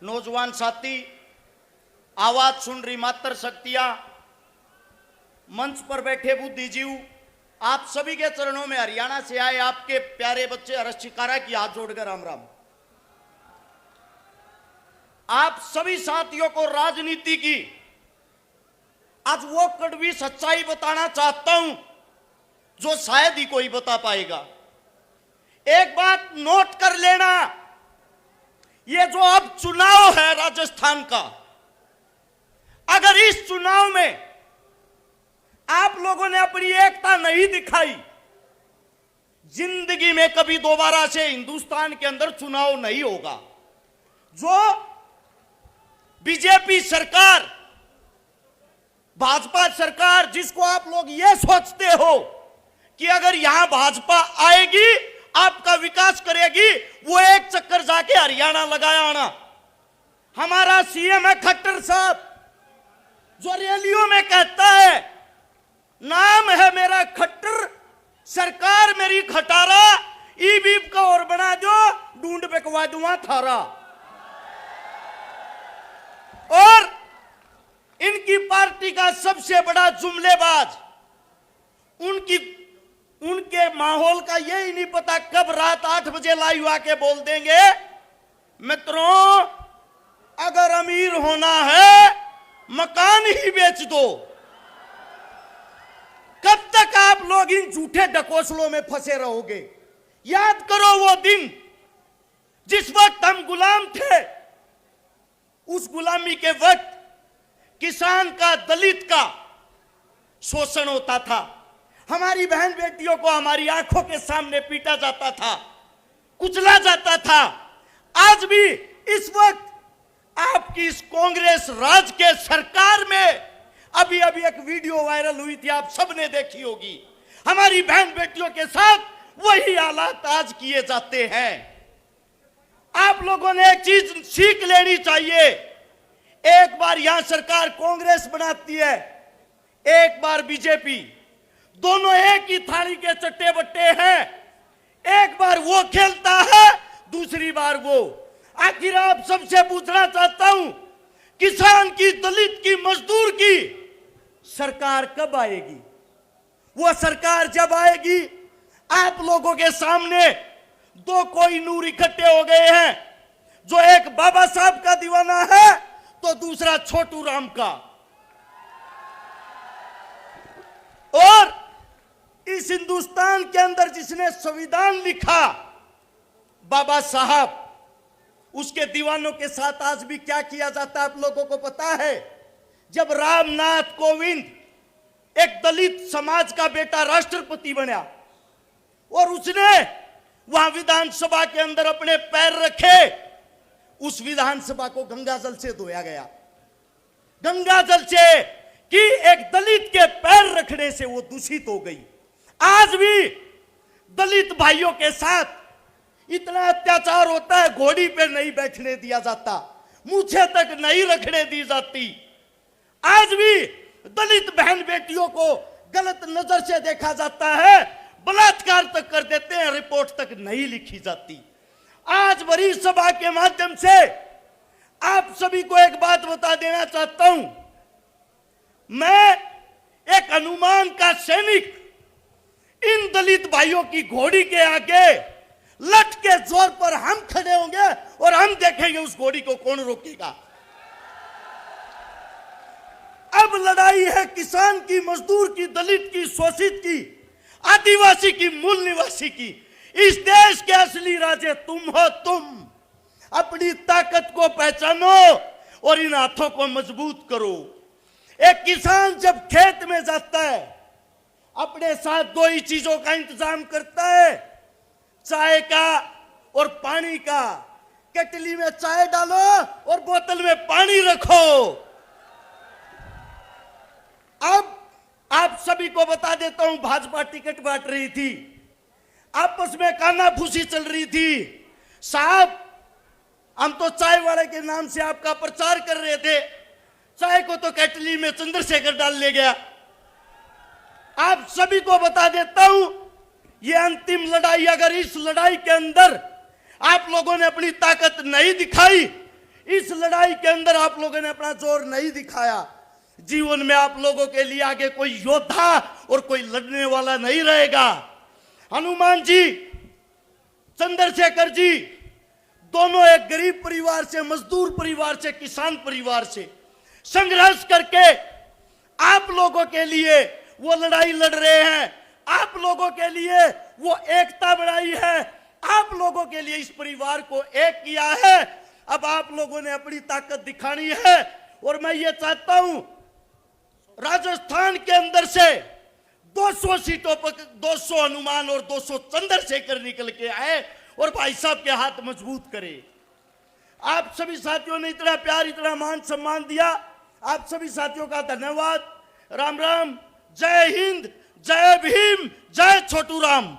नौजवान साथी, आवाज सुन रही मात्र शक्तियां, मंच पर बैठे बुद्धिजीव, आप सभी के चरणों में हरियाणा से आए आपके प्यारे बच्चे हर्ष चिकारा की हाथ जोड़कर राम राम। आप सभी साथियों को राजनीति की आज वो कड़वी सच्चाई बताना चाहता हूं जो शायद ही कोई बता पाएगा। एक बात नोट कर लेना, ये जो अब चुनाव है राजस्थान का, अगर इस चुनाव में आप लोगों ने अपनी एकता नहीं दिखाई, जिंदगी में कभी दोबारा से हिंदुस्तान के अंदर चुनाव नहीं होगा। जो बीजेपी सरकार, भाजपा सरकार, जिसको आप लोग ये सोचते हो कि अगर यहां भाजपा आएगी आपका विकास करेगी, वो एक चक्कर जाके हरियाणा लगाया आना। हमारा सीएम है खट्टर साहब, जो रैलियों में कहता है नाम है मेरा खट्टर, सरकार मेरी खटारा, ई बीप का और बना दो, ढूंढ बेकवा दूंगा थारा। और इनकी पार्टी का सबसे बड़ा जुमलेबाज, उनके माहौल का यही नहीं पता कब रात 8 बजे लाइव आके बोल देंगे मित्रों अगर अमीर होना है मकान ही बेच दो। कब तक आप लोग इन झूठे ढकोसलों में फंसे रहोगे? याद करो वो दिन जिस वक्त हम गुलाम थे। उस गुलामी के वक्त किसान का, दलित का शोषण होता था, हमारी बहन बेटियों को हमारी आंखों के सामने पीटा जाता था, कुचला जाता था। आज भी इस वक्त आपकी इस कांग्रेस राज के सरकार में अभी एक वीडियो वायरल हुई थी, आप सबने देखी होगी। हमारी बहन बेटियों के साथ वही हालात आज किए जाते हैं। आप लोगों ने एक चीज सीख लेनी चाहिए, एक बार यहां सरकार कांग्रेस बनाती है, एक बार बीजेपी, दोनों एक ही थाली के चट्टे बट्टे हैं। एक बार वो खेलता है, दूसरी बार वो। आखिर आप सबसे पूछना चाहता हूं, किसान की, दलित की, मजदूर की सरकार कब आएगी? वो सरकार जब आएगी, आप लोगों के सामने दो कोई नूर इकट्ठे हो गए हैं, जो एक बाबा साहब का दीवाना है तो दूसरा छोटू राम का। और इस हिंदुस्तान के अंदर जिसने संविधान लिखा, बाबा साहब, उसके दीवानों के साथ आज भी क्या किया जाता है आप लोगों को पता है? जब रामनाथ कोविंद, एक दलित समाज का बेटा, राष्ट्रपति बना और उसने वहां विधानसभा के अंदर अपने पैर रखे, उस विधानसभा को गंगाजल से धोया गया। गंगाजल से कि एक दलित के पैर रखने से वो दूषित हो गई। आज भी दलित भाइयों के साथ इतना अत्याचार होता है, घोड़ी पे नहीं बैठने दिया जाता, मूछे तक नहीं रखने दी जाती। आज भी दलित बहन बेटियों को गलत नजर से देखा जाता है, बलात्कार तक कर देते हैं, रिपोर्ट तक नहीं लिखी जाती। आज बड़ी सभा के माध्यम से आप सभी को एक बात बता देना चाहता हूं, मैं एक हनुमान का सैनिक इन दलित भाइयों की घोड़ी के आगे लठ के जोर पर हम खड़े होंगे और हम देखेंगे उस घोड़ी को कौन रोकेगा। अब लड़ाई है किसान की, मजदूर की, दलित की, शोषित की, आदिवासी की, मूल निवासी की। इस देश के असली राजे तुम हो। तुम अपनी ताकत को पहचानो और इन हाथों को मजबूत करो। एक किसान जब खेत में जाता है, अपने साथ दो ही चीजों का इंतजाम करता है, चाय का और पानी का। केटली में चाय डालो और बोतल में पानी रखो। अब आप सभी को बता देता हूं, भाजपा टिकट बांट रही थी, आपस में कानाफूसी चल रही थी। साहब, हम तो चाय वाले के नाम से आपका प्रचार कर रहे थे, चाय को तो केटली में चंद्रशेखर डाल ले गया। आप सभी को बता देता हूं, ये अंतिम लड़ाई, अगर इस लड़ाई के अंदर आप लोगों ने अपनी ताकत नहीं दिखाई, इस लड़ाई के अंदर आप लोगों ने अपना जोर नहीं दिखाया। जीवन में आप लोगों के लिए आगे कोई योद्धा और कोई लड़ने वाला नहीं रहेगा। हनुमान जी, चंद्रशेखर जी दोनों एक गरीब परिवार से, मजदूर परिवार से, किसान परिवार से संघर्ष करके आप लोगों के लिए वो लड़ाई लड़ रहे हैं। आप लोगों के लिए वो एकता बढ़ाई है, आप लोगों के लिए इस परिवार को एक किया है। अब आप लोगों ने अपनी ताकत दिखानी है और मैं ये चाहता हूं राजस्थान के अंदर से 200 सीटों पर 200 हनुमान और 200 चंद्रशेखर निकल के आए और भाई साहब के हाथ मजबूत करे। आप सभी साथियों ने इतना प्यार, इतना मान सम्मान दिया, आप सभी साथियों का धन्यवाद। राम राम, जय हिंद, जय भीम, जय छोटू राम।